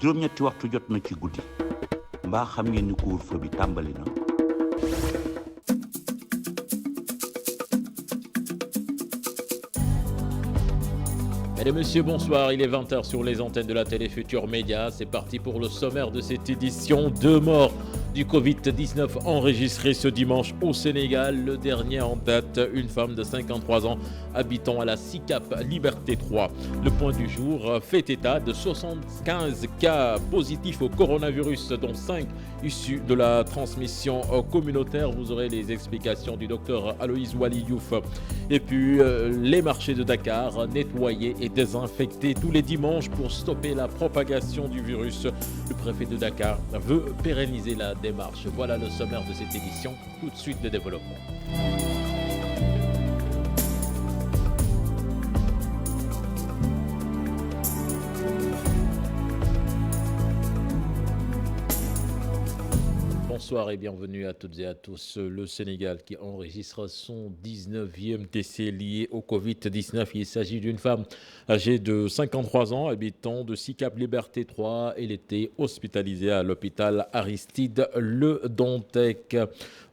juróom-ñetti waxtu jot na ci guddi mbaa xam ngeen ni couvre-feu bi tàmbali na. Mesdames, Messieurs, bonsoir. Il est 20h sur les antennes de la télé Futur Média. C'est parti pour le sommaire de cette édition. 2 morts du Covid-19 enregistrés ce dimanche au Sénégal. Le dernier en date, une femme de 53 ans habitant à la SICAP Liberté 3. Le point du jour fait état de 75 cas positifs au coronavirus, dont 5 issus de la transmission communautaire. Vous aurez les explications du docteur Aloïs Waliouf. Et puis, les marchés de Dakar nettoyés et désinfectés tous les dimanches pour stopper la propagation du virus. Le préfet de Dakar veut pérenniser la démarche. Voilà le sommaire de cette édition. Tout de suite, le développement. Bonsoir et bienvenue à toutes et à tous. Le Sénégal qui enregistre son 19e décès lié au Covid-19. Il s'agit d'une femme âgée de 53 ans, habitant de SICAP Liberté 3. Elle était hospitalisée à l'hôpital Aristide Le Dantec.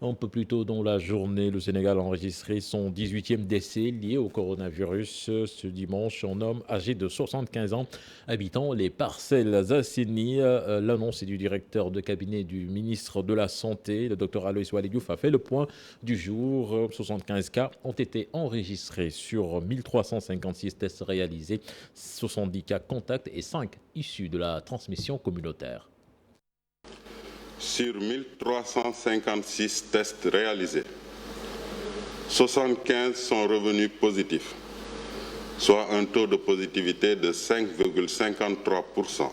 Un peu plus tôt dans la journée, le Sénégal a enregistré son 18e décès lié au coronavirus. Ce dimanche, un homme âgé de 75 ans, habitant les Parcelles Assainies. L'annonce est du directeur de cabinet du ministre de la Santé, le docteur Aloïs Waliouf, a fait le point du jour. 75 cas ont été enregistrés sur 1356 tests réalisés, 70 cas contacts et 5 issus de la transmission communautaire. Sur 1356 tests réalisés, 75 sont revenus positifs, soit un taux de positivité de 5,53%.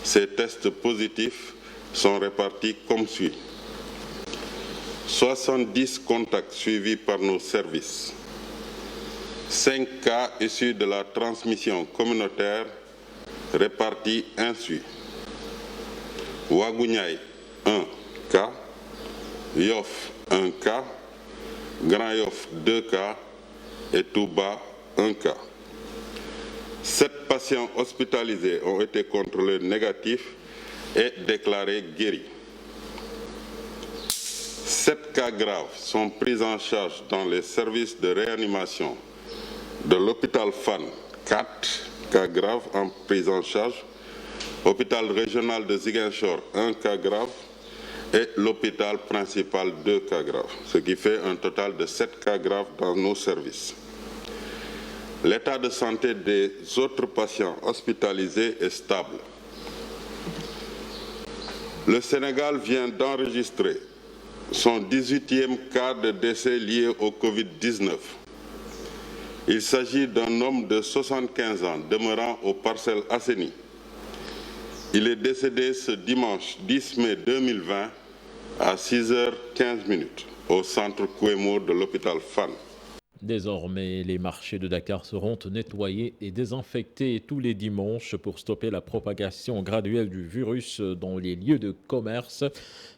Ces tests positifs sont répartis comme suit. 70 contacts suivis par nos services. 5 cas issus de la transmission communautaire répartis ainsi. Ouagouniaï, 1 cas. Yoff, 1 cas. Grand Yoff, 2 cas. Et Touba, 1 cas. 7 patients hospitalisés ont été contrôlés négatifs et déclarés guéris. 7 cas graves sont pris en charge dans les services de réanimation de l'hôpital Fann. 4 cas graves en prise en charge. Hôpital régional de Ziguinchor, 1 cas grave. Et l'hôpital principal, 2 cas graves. Ce qui fait un total de 7 cas graves dans nos services. L'état de santé des autres patients hospitalisés est stable. Le Sénégal vient d'enregistrer son 18e cas de décès lié au Covid-19. Il s'agit d'un homme de 75 ans demeurant aux Parcelles Assainies. Il est décédé ce dimanche 10 mai 2020 à 6h15 au centre Kouemo de l'hôpital Fann. Désormais, les marchés de Dakar seront nettoyés et désinfectés tous les dimanches pour stopper la propagation graduelle du virus dans les lieux de commerce.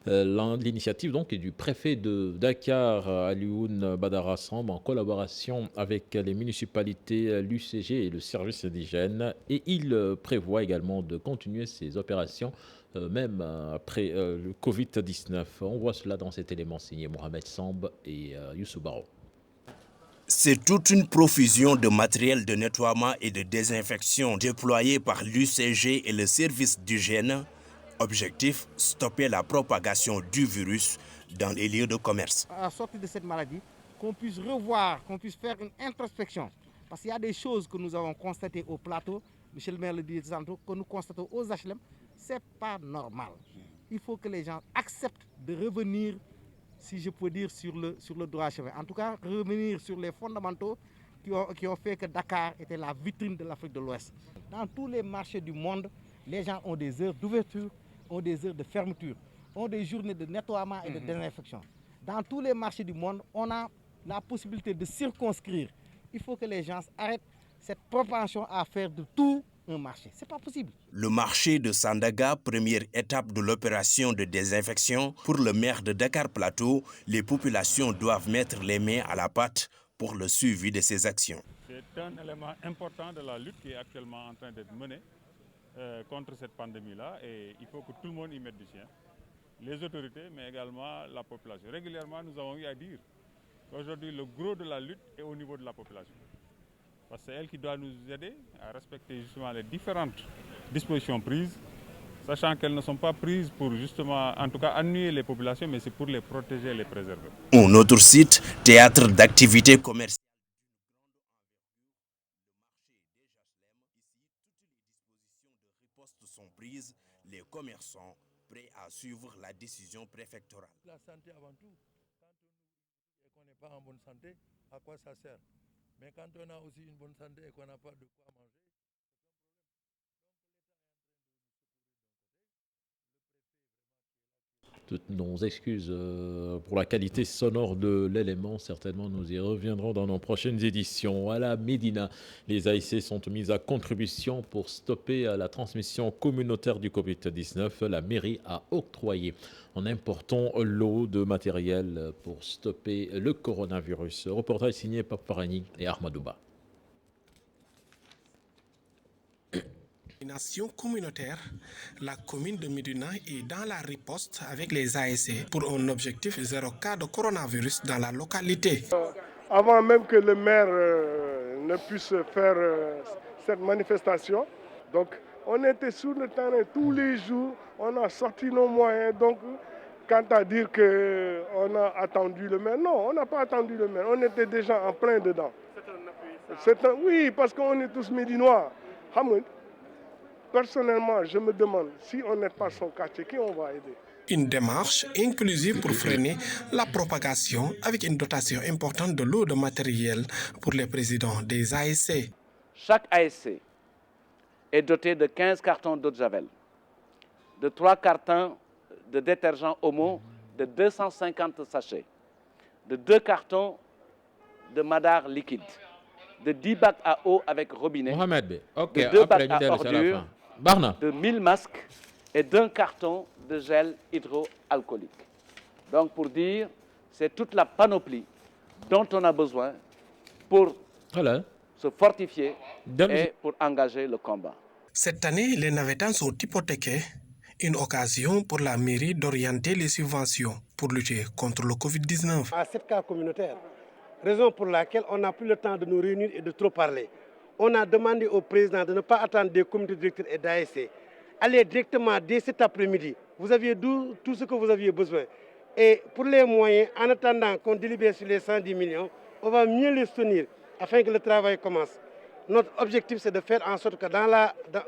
L'initiative donc est du préfet de Dakar, Alioune Badara Samb, en collaboration avec les municipalités, l'UCG et le service d'hygiène. Et il prévoit également de continuer ces opérations même après le Covid-19. On voit cela dans cet élément signé Mohamed Samb et Youssou Baro. C'est toute une profusion de matériel de nettoiement et de désinfection déployé par l'UCG et le service d'hygiène. Objectif, stopper la propagation du virus dans les lieux de commerce. À la sortie de cette maladie, qu'on puisse revoir, qu'on puisse faire une introspection. Parce qu'il y a des choses que nous avons constatées au plateau, Michel le maire le dit tantôt, que nous constatons aux HLM, ce n'est pas normal. Il faut que les gens acceptent de revenir, si je peux dire, sur le droit chemin. En tout cas, revenir sur les fondamentaux qui ont fait que Dakar était la vitrine de l'Afrique de l'Ouest. Dans tous les marchés du monde, les gens ont des heures d'ouverture, ont des heures de fermeture, ont des journées de nettoiement et de désinfection. Dans tous les marchés du monde, on a la possibilité de circonscrire. Il faut que les gens arrêtent cette propension à faire de tout un marché. Ce n'est pas possible. Le marché de Sandaga, première étape de l'opération de désinfection. Pour le maire de Dakar Plateau, les populations doivent mettre les mains à la pâte pour le suivi de ces actions. C'est un élément important de la lutte qui est actuellement en train d'être menée contre cette pandémie-là et il faut que tout le monde y mette du sien. Les autorités, mais également la population. Régulièrement, nous avons eu à dire qu'aujourd'hui, le gros de la lutte est au niveau de la population. Parce que c'est elle qui doit nous aider à respecter justement les différentes dispositions prises, sachant qu'elles ne sont pas prises pour justement, en tout cas, ennuyer les populations, mais c'est pour les protéger et les préserver. Un autre site, théâtre d'activités commerciales. Sont prises, les commerçants prêts à suivre la décision préfectorale. La santé avant tout. Quand on n'est pas en bonne santé, à quoi ça sert? Mais quand on a aussi une bonne santé et qu'on n'a pas de quoi manger, Toutes nos excuses pour la qualité sonore de l'élément. Certainement, nous y reviendrons dans nos prochaines éditions. À la Médina, les AIC sont mises à contribution pour stopper la transmission communautaire du Covid-19. La mairie a octroyé un important lot de matériel pour stopper le coronavirus. Reportage signé Pape Parani et Ahmadouba. Communautaire, la commune de Médina est dans la riposte avec les ASC pour un objectif 0 cas de coronavirus dans la localité. Avant même que le maire ne puisse faire cette manifestation, donc on était sur le terrain tous les jours, on a sorti nos moyens. Donc, quant à dire qu'on a attendu le maire, non, on n'a pas attendu le maire, on était déjà en plein dedans. C'est un appui, ça? Oui, parce qu'on est tous médinois. Personnellement, je me demande si on n'est pas son quartier, qui on va aider? Une démarche inclusive pour freiner la propagation avec une dotation importante de lot de matériel pour les présidents des ASC. Chaque ASC est doté de 15 cartons d'eau de javel, de 3 cartons de détergent Omo, de 250 sachets, de 2 cartons de madar liquide, de 10 bacs à eau avec robinet, de 2 bacs à ordures, de 1000 masques et d'un carton de gel hydroalcoolique. Donc pour dire, c'est toute la panoplie dont on a besoin pour se fortifier et pour engager le combat. Cette année, les navettans sont hypothéqués, une occasion pour la mairie d'orienter les subventions pour lutter contre le Covid-19. À 7 cas communautaires, raison pour laquelle on n'a plus le temps de nous réunir et de trop parler. On a demandé au président de ne pas attendre des comités directeurs et d'ASC. Allez directement dès cet après-midi. Vous aviez tout ce que vous aviez besoin. Et pour les moyens, en attendant qu'on délibère sur les 110 millions, on va mieux les soutenir afin que le travail commence. Notre objectif, c'est de faire en sorte que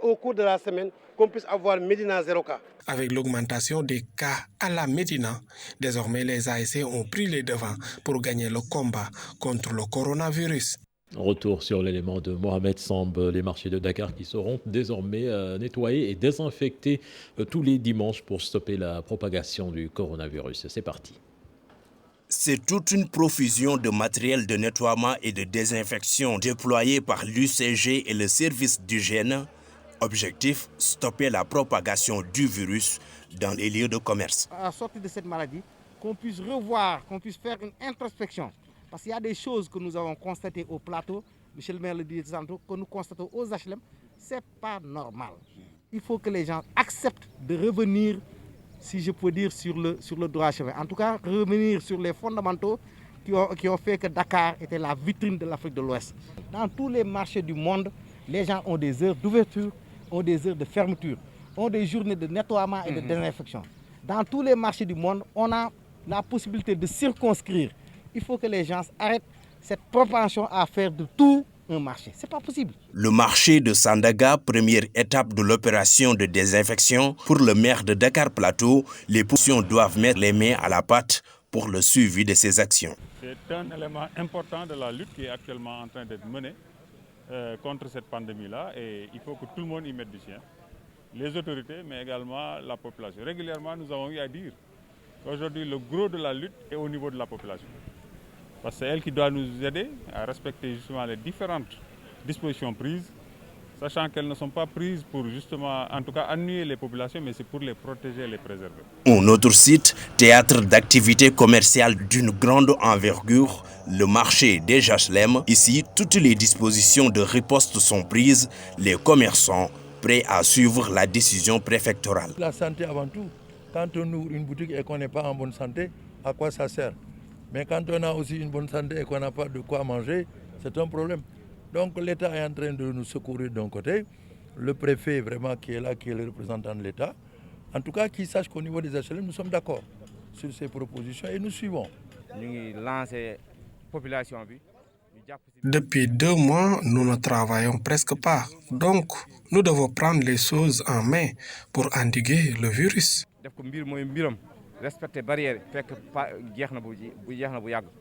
au cours de la semaine, qu'on puisse avoir Médina 0 cas. Avec l'augmentation des cas à la Médina, désormais les ASC ont pris les devants pour gagner le combat contre le coronavirus. Retour sur l'élément de Mohamed Samb, les marchés de Dakar qui seront désormais nettoyés et désinfectés tous les dimanches pour stopper la propagation du coronavirus. C'est parti. C'est toute une profusion de matériel de nettoiement et de désinfection déployé par l'UCG et le service d'hygiène. Objectif, stopper la propagation du virus dans les lieux de commerce. À la sortie de cette maladie, qu'on puisse revoir, qu'on puisse faire une introspection. Parce qu'il y a des choses que nous avons constatées au plateau, Michel le maire le dit tantôt, que nous constatons aux HLM, ce n'est pas normal. Il faut que les gens acceptent de revenir, si je peux dire, sur le droit chemin. En tout cas, revenir sur les fondamentaux qui ont fait que Dakar était la vitrine de l'Afrique de l'Ouest. Dans tous les marchés du monde, les gens ont des heures d'ouverture, ont des heures de fermeture, ont des journées de nettoiement et de désinfection. Dans tous les marchés du monde, on a la possibilité de circonscrire. Il faut que les gens arrêtent cette propension à faire de tout un marché. Ce n'est pas possible. Le marché de Sandaga, première étape de l'opération de désinfection. Pour le maire de Dakar Plateau, les positions doivent mettre les mains à la pâte pour le suivi de ces actions. C'est un élément important de la lutte qui est actuellement en train d'être menée contre cette pandémie-là et il faut que tout le monde y mette du sien. Les autorités, mais également la population. Régulièrement, nous avons eu à dire qu'aujourd'hui, le gros de la lutte est au niveau de la population. Parce que c'est elle qui doit nous aider à respecter justement les différentes dispositions prises, sachant qu'elles ne sont pas prises pour justement, en tout cas, ennuyer les populations, mais c'est pour les protéger et les préserver. Un autre site, théâtre d'activités commerciales d'une grande envergure, le marché des HLM. Ici, toutes les dispositions de riposte sont prises. Les commerçants prêts à suivre la décision préfectorale. La santé avant tout. Quand on ouvre une boutique et qu'on n'est pas en bonne santé, à quoi ça sert? Mais quand on a aussi une bonne santé et qu'on n'a pas de quoi manger, c'est un problème. Donc l'État est en train de nous secourir d'un côté. Le préfet vraiment qui est là, qui est le représentant de l'État. En tout cas, qu'il sache qu'au niveau des HLM, nous sommes d'accord sur ces propositions et nous suivons. Depuis 2 mois, nous ne travaillons presque pas. Donc, nous devons prendre les choses en main pour endiguer le virus.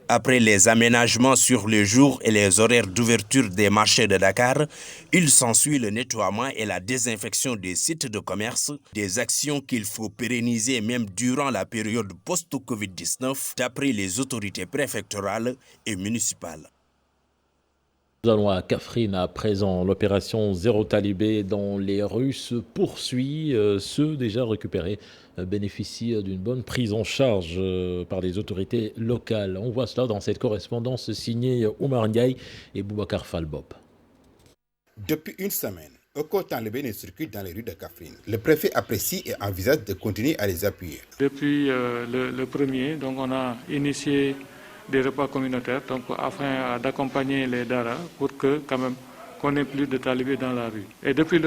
Après les aménagements sur les jours et les horaires d'ouverture des marchés de Dakar, il s'ensuit le nettoiement et la désinfection des sites de commerce, des actions qu'il faut pérenniser même durant la période post-Covid-19, d'après les autorités préfectorales et municipales. Nous allons à Kaffrine à présent. L'opération Zéro Talibé dans les rues se poursuit. Ceux déjà récupérés bénéficient d'une bonne prise en charge par les autorités locales. On voit cela dans cette correspondance signée Oumar Ndiaye et Boubacar Falbop. Depuis une semaine, aucun talibé ne circule dans les rues de Kaffrine. Le préfet apprécie et envisage de continuer à les appuyer. Depuis le premier, donc on a initié des repas communautaires, donc afin d'accompagner les Dara pour que quand même qu'on n'ait plus de talibés dans la rue. Et depuis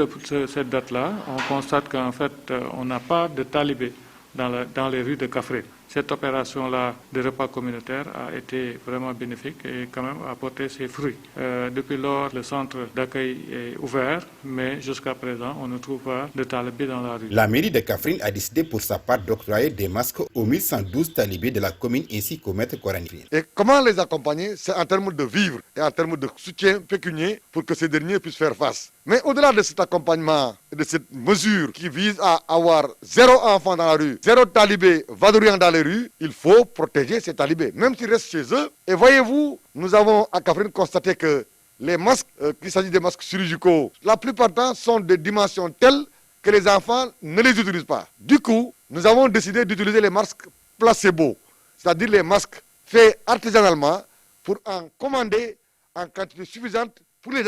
cette date-là, on constate qu'en fait on n'a pas de talibés dans les rues de Kaffrine. Cette opération-là de repas communautaire a été vraiment bénéfique et quand même a porté ses fruits. Depuis lors, le centre d'accueil est ouvert, mais jusqu'à présent, on ne trouve pas de talibés dans la rue. La mairie de Kaffrine a décidé pour sa part d'octroyer des masques aux 1112 talibés de la commune ainsi qu'aux maîtres coraniques. Et comment les accompagner? C'est en termes de vivre et en termes de soutien pécuniaire pour que ces derniers puissent faire face. Mais au-delà de cet accompagnement et de cette mesure qui vise à avoir 0 enfant dans la rue, 0 talibé vadrouillant dans les rues, il faut protéger ces talibés, même s'ils restent chez eux. Et voyez-vous, nous avons à Kaffrine constaté que les masques, qu'il s'agit des masques chirurgicaux, la plupart du temps sont de dimensions telles que les enfants ne les utilisent pas. Du coup, nous avons décidé d'utiliser les masques placebo, c'est-à-dire les masques faits artisanalement pour en commander en quantité suffisante pour les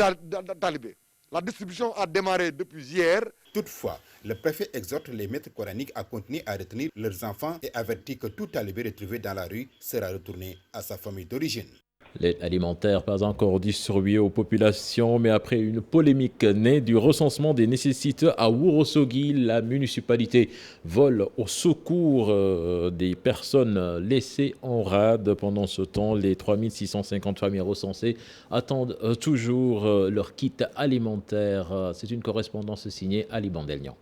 talibés. La distribution a démarré depuis hier. Toutefois, le préfet exhorte les maîtres coraniques à continuer à retenir leurs enfants et avertit que tout talibé retrouvé dans la rue sera retourné à sa famille d'origine. L'aide alimentaire pas encore distribuée aux populations, mais après une polémique née du recensement des nécessités à Ourossogui, la municipalité vole au secours des personnes laissées en rade. Pendant ce temps, les 3650 familles recensées attendent toujours leur kit alimentaire. C'est une correspondance signée Ali Bandelnian.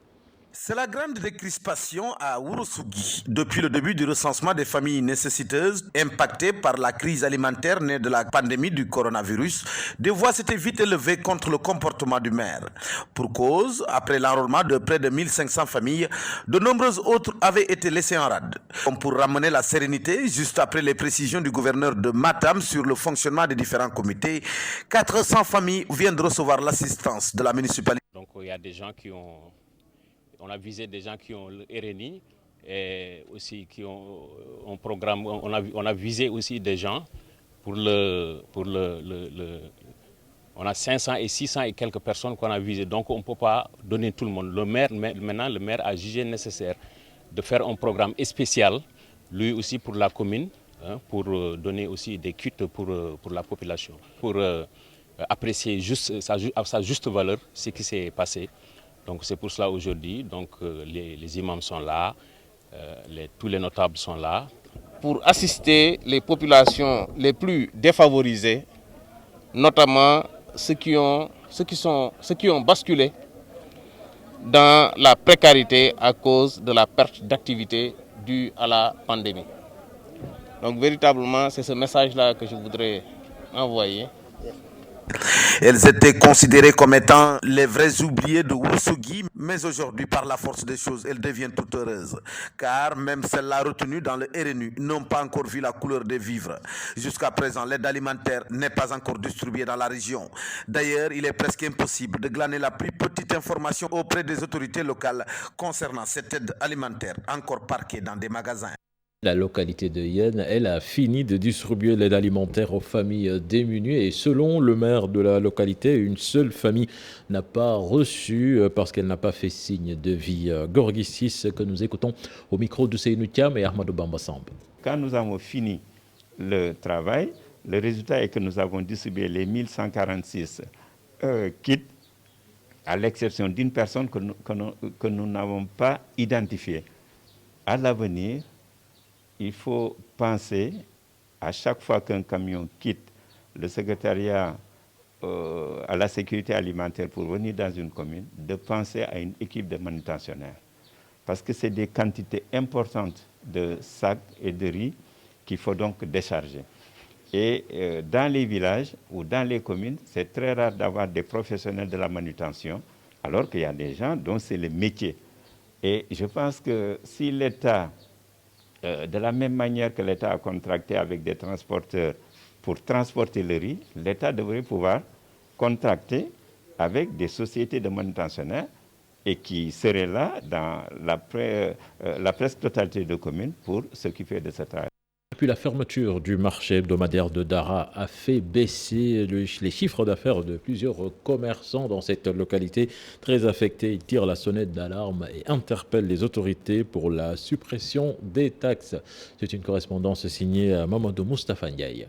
C'est la grande décrispation à Ourossogui. Depuis le début du recensement des familles nécessiteuses impactées par la crise alimentaire née de la pandémie du coronavirus, des voix s'étaient vite élevées contre le comportement du maire. Pour cause, après l'enrôlement de près de 1500 familles, de nombreuses autres avaient été laissées en rade. Comme pour ramener la sérénité, juste après les précisions du gouverneur de Matam sur le fonctionnement des différents comités, 400 familles viennent de recevoir l'assistance de la municipalité. Donc il y a des gens qui ont... On a visé des gens qui ont le RNI et aussi qui ont un programme. On a visé aussi des gens on a 500 et 600 et quelques personnes qu'on a visées. Donc on ne peut pas donner tout le monde. Maintenant, le maire a jugé nécessaire de faire un programme spécial, lui aussi pour la commune, pour donner aussi des kits pour la population, pour apprécier à sa juste valeur ce qui s'est passé. Donc c'est pour cela aujourd'hui, donc les imams sont là, tous les notables sont là. Pour assister les populations les plus défavorisées, notamment ceux qui ont basculé dans la précarité à cause de la perte d'activité due à la pandémie. Donc véritablement, c'est ce message-là que je voudrais envoyer. Elles étaient considérées comme étant les vrais oubliés de Ourossogui, mais aujourd'hui, par la force des choses, elles deviennent toutes heureuses. Car même celles-là retenues dans le RNU n'ont pas encore vu la couleur des vivres. Jusqu'à présent, l'aide alimentaire n'est pas encore distribuée dans la région. D'ailleurs, il est presque impossible de glaner la plus petite information auprès des autorités locales concernant cette aide alimentaire encore parquée dans des magasins. La localité de Yenne, elle, a fini de distribuer l'aide alimentaire aux familles démunies et selon le maire de la localité, une seule famille n'a pas reçu parce qu'elle n'a pas fait signe de vie. Gorgui 6 que nous écoutons au micro de Seynou Thiam et Ahmadou Bamba Samb. Quand nous avons fini le travail, le résultat est que nous avons distribué les 1146 kits à l'exception d'une personne que nous n'avons pas identifiée. À l'avenir, il faut penser, à chaque fois qu'un camion quitte le secrétariat à la sécurité alimentaire pour venir dans une commune, de penser à une équipe de manutentionnaires. Parce que c'est des quantités importantes de sacs et de riz qu'il faut donc décharger. Et dans les villages ou dans les communes, c'est très rare d'avoir des professionnels de la manutention, alors qu'il y a des gens dont c'est le métier. Et je pense que si l'État, de la même manière que l'État a contracté avec des transporteurs pour transporter le riz, l'État devrait pouvoir contracter avec des sociétés de manutentionnaires et qui seraient là dans la presque totalité de communes pour s'occuper de ce travail. Depuis la fermeture du marché hebdomadaire de Dara a fait baisser les chiffres d'affaires de plusieurs commerçants dans cette localité très affectée. Il tire la sonnette d'alarme et interpelle les autorités pour la suppression des taxes. C'est une correspondance signée à Mamadou Moustapha Ndiaye.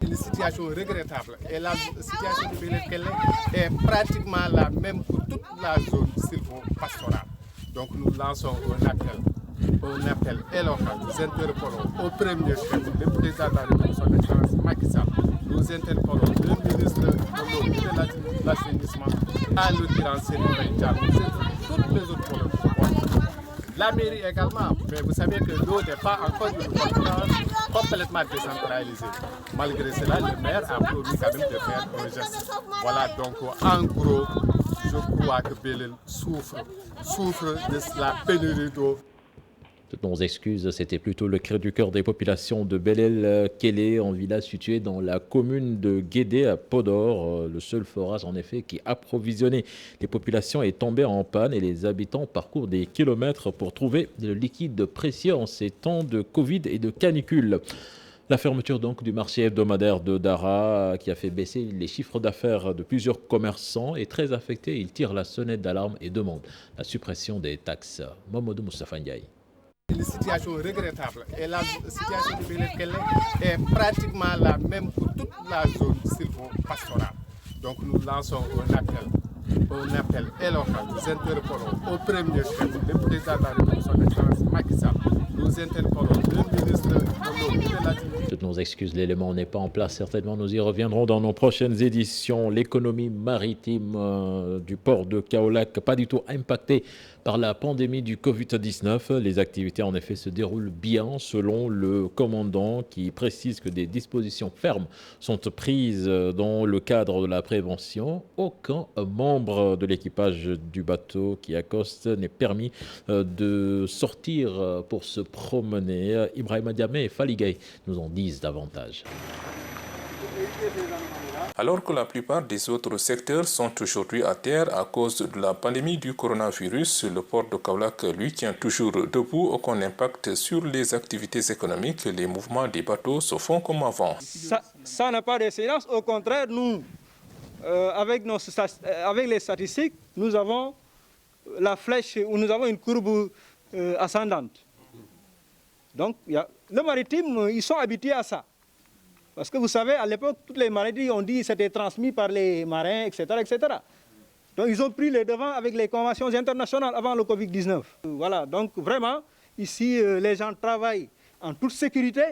Une situation regrettable et la situation de Bélé-Kélé est pratiquement la même pour toute la zone sylvo-pastorale. Donc nous lançons un appel éloquent, nous interpellons au premier chef, le président de la République, son Excellence Macky Sall, nous interpellons le ministre de l'eau et de l'assainissement, à l'occurrence Serigne Diallo, toutes les autres problèmes. La mairie également, mais vous savez que l'eau n'est pas encore une compétence complètement décentralisée. Malgré cela, le maire a promis quand même de faire un geste. Voilà donc en gros, je crois que Bélel souffre de la pénurie d'eau. Toutes nos excuses, c'était plutôt le cri du cœur des populations de Bélel-Kélé, un village situé dans la commune de Guédé à Podor. Le seul forage en effet qui approvisionnait les populations est tombé en panne et les habitants parcourent des kilomètres pour trouver le liquide précieux en ces temps de Covid et de canicule. La fermeture donc du marché hebdomadaire de Dara qui a fait baisser les chiffres d'affaires de plusieurs commerçants est très affecté. Il tire la sonnette d'alarme et demande la suppression des taxes. Mamadou Moustapha Ndiaye. Une situation regrettable et la situation de Bélé-Kélé est pratiquement la même pour toute la zone sylvo-pastorale. Donc nous lançons un appel éloquent, nous interpellons au premier chef, le président de la République, son Excellence Macky Sall, nous interpellons le ministre de l'eau et de l'assainissement. Toutes nos excuses, l'élément n'est pas en place. Certainement, nous y reviendrons dans nos prochaines éditions. L'économie maritime du port de Kaolack, pas du tout impactée par la pandémie du Covid-19. Les activités, en effet, se déroulent bien selon le commandant qui précise que des dispositions fermes sont prises dans le cadre de la prévention. Aucun membre de l'équipage du bateau qui accoste n'est permis de sortir pour se promener. Ibrahima Diamé et Faligay nous en disent davantage. Alors que la plupart des autres secteurs sont aujourd'hui à terre à cause de la pandémie du coronavirus, le port de Kaolack, lui, tient toujours debout. Aucun impact sur les activités économiques. Les mouvements des bateaux se font comme avant. Ça n'a pas d'incidence. Au contraire, nous, avec les statistiques, nous avons la flèche, où nous avons une courbe ascendante. Donc, le maritime, ils sont habitués à ça. Parce que vous savez, à l'époque, toutes les maladies, on dit que c'était transmis par les marins, etc., etc. Donc, ils ont pris les devants avec les conventions internationales avant le Covid-19. Voilà, donc vraiment, ici, les gens travaillent en toute sécurité.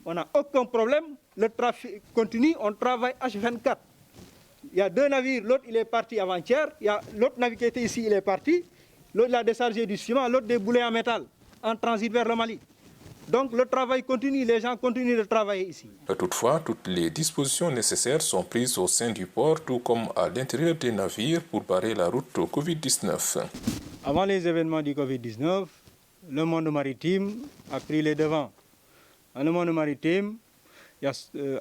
On n'a aucun problème. Le trafic continue, on travaille H24. Il y a 2 navires, l'autre, il est parti avant-hier. Il y a l'autre navire qui était ici, il est parti. L'autre, il a déchargé du ciment, l'autre des boulets en métal, en transit vers le Mali. Donc le travail continue, les gens continuent de travailler ici. Toutefois, toutes les dispositions nécessaires sont prises au sein du port, tout comme à l'intérieur des navires pour barrer la route au Covid-19. Avant les événements du Covid-19, le monde maritime a pris les devants. Dans le monde maritime,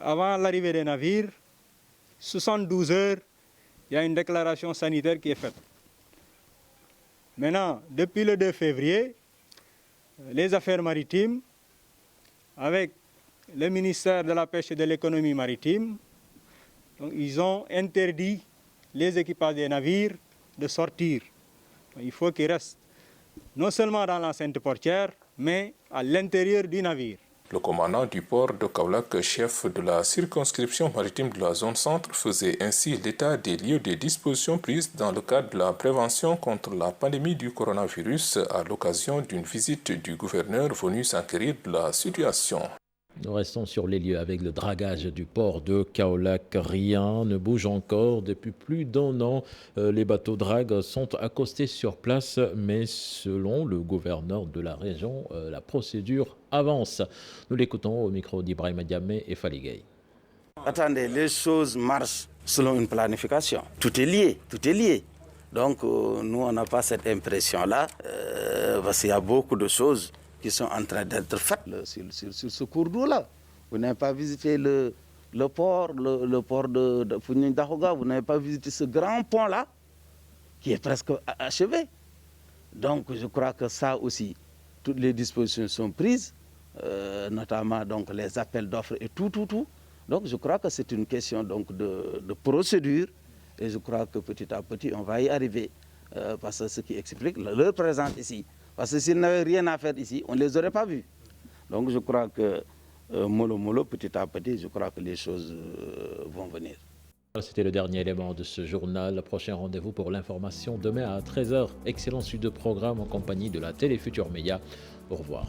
avant l'arrivée des navires, 72 heures, il y a une déclaration sanitaire qui est faite. Maintenant, depuis le 2 février, les affaires maritimes avec le ministère de la Pêche et de l'Économie maritime, donc, ils ont interdit les équipages des navires de sortir. Il faut qu'ils restent non seulement dans l'enceinte portière, mais à l'intérieur du navire. Le commandant du port de Kaolack, chef de la circonscription maritime de la zone centre, faisait ainsi l'état des lieux des dispositions prises dans le cadre de la prévention contre la pandémie du coronavirus à l'occasion d'une visite du gouverneur venu s'enquérir de la situation. Nous restons sur les lieux avec le dragage du port de Kaolack. Rien ne bouge encore. Depuis plus d'1 an, les bateaux drague sont accostés sur place, mais selon le gouverneur de la région, la procédure avance. Nous l'écoutons au micro d'Ibrahima Diamé et Fally Gueye. Attendez, les choses marchent selon une planification. Tout est lié, tout est lié. Donc nous, on n'a pas cette impression-là, parce qu'il y a beaucoup de choses qui sont en train d'être faites sur ce cours d'eau-là. Vous n'avez pas visité le port, le port de Founioun Dahoga, vous n'avez pas visité ce grand pont-là, qui est presque achevé. Donc je crois que ça aussi, toutes les dispositions sont prises, notamment donc, les appels d'offres et tout. Donc je crois que c'est une question donc, de procédure, et je crois que petit à petit, on va y arriver, parce que ce qui explique leur présence ici. Parce que s'ils n'avaient rien à faire ici, on ne les aurait pas vus. Donc je crois que mollo, petit à petit, je crois que les choses vont venir. C'était le dernier élément de ce journal. Le prochain rendez-vous pour l'information demain à 13h. Excellent suite de programme en compagnie de la Télé Futur Média. Au revoir.